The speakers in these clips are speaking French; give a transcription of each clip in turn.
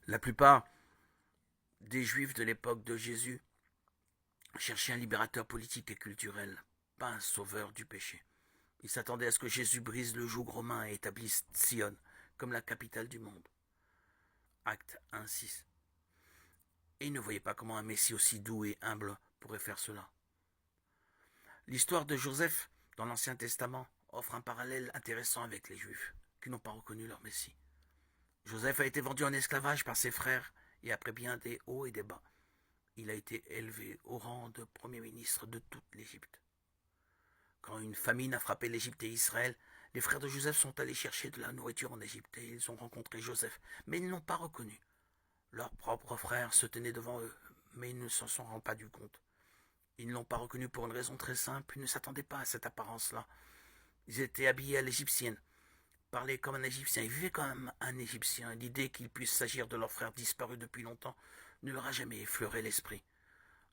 La plupart des Juifs de l'époque de Jésus cherchaient un libérateur politique et culturel, pas un sauveur du péché. Ils s'attendaient à ce que Jésus brise le joug romain et établisse Sion comme la capitale du monde. Acte 1,6. Et ils ne voyaient pas comment un Messie aussi doux et humble pourrait faire cela. L'histoire de Joseph dans l'Ancien Testament offre un parallèle intéressant avec les Juifs qui n'ont pas reconnu leur Messie. Joseph a été vendu en esclavage par ses frères et après bien des hauts et des bas, il a été élevé au rang de premier ministre de toute l'Égypte. Quand une famine a frappé l'Égypte et Israël, les frères de Joseph sont allés chercher de la nourriture en Égypte et ils ont rencontré Joseph, mais ils ne l'ont pas reconnu. Leurs propres frères se tenaient devant eux, mais ils ne s'en sont pas rendus compte. Ils ne l'ont pas reconnu pour une raison très simple, ils ne s'attendaient pas à cette apparence-là. Ils étaient habillés à l'égyptienne, parlaient comme un Égyptien, ils vivaient comme un Égyptien. L'idée qu'il puisse s'agir de leur frère disparu depuis longtemps ne leur a jamais effleuré l'esprit.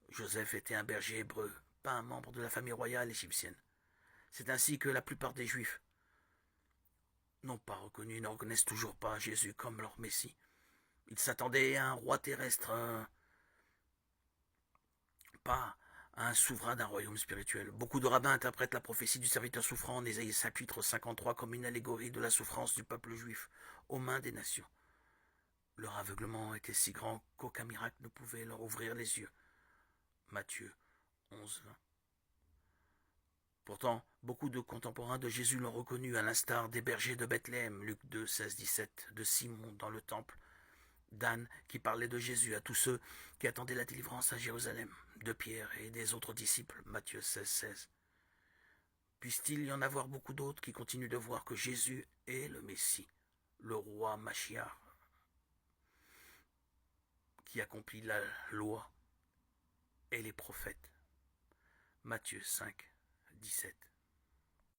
Joseph était un berger hébreu, pas un membre de la famille royale égyptienne. C'est ainsi que la plupart des Juifs n'ont pas reconnu, ne reconnaissent toujours pas Jésus comme leur Messie. Ils s'attendaient à un roi terrestre, pas à un souverain d'un royaume spirituel. Beaucoup de rabbins interprètent la prophétie du serviteur souffrant en Ésaïe chapitre 53 comme une allégorie de la souffrance du peuple juif aux mains des nations. Leur aveuglement était si grand qu'aucun miracle ne pouvait leur ouvrir les yeux. Matthieu 11:20. Pourtant, beaucoup de contemporains de Jésus l'ont reconnu, à l'instar des bergers de Bethléem, Luc 2:16-17, de Simon dans le temple, d'Anne qui parlait de Jésus à tous ceux qui attendaient la délivrance à Jérusalem, de Pierre et des autres disciples, Matthieu 16:16. Puisse-t-il y en avoir beaucoup d'autres qui continuent de voir que Jésus est le Messie, le roi Machiar, qui accomplit la loi et les prophètes. Matthieu 5:17.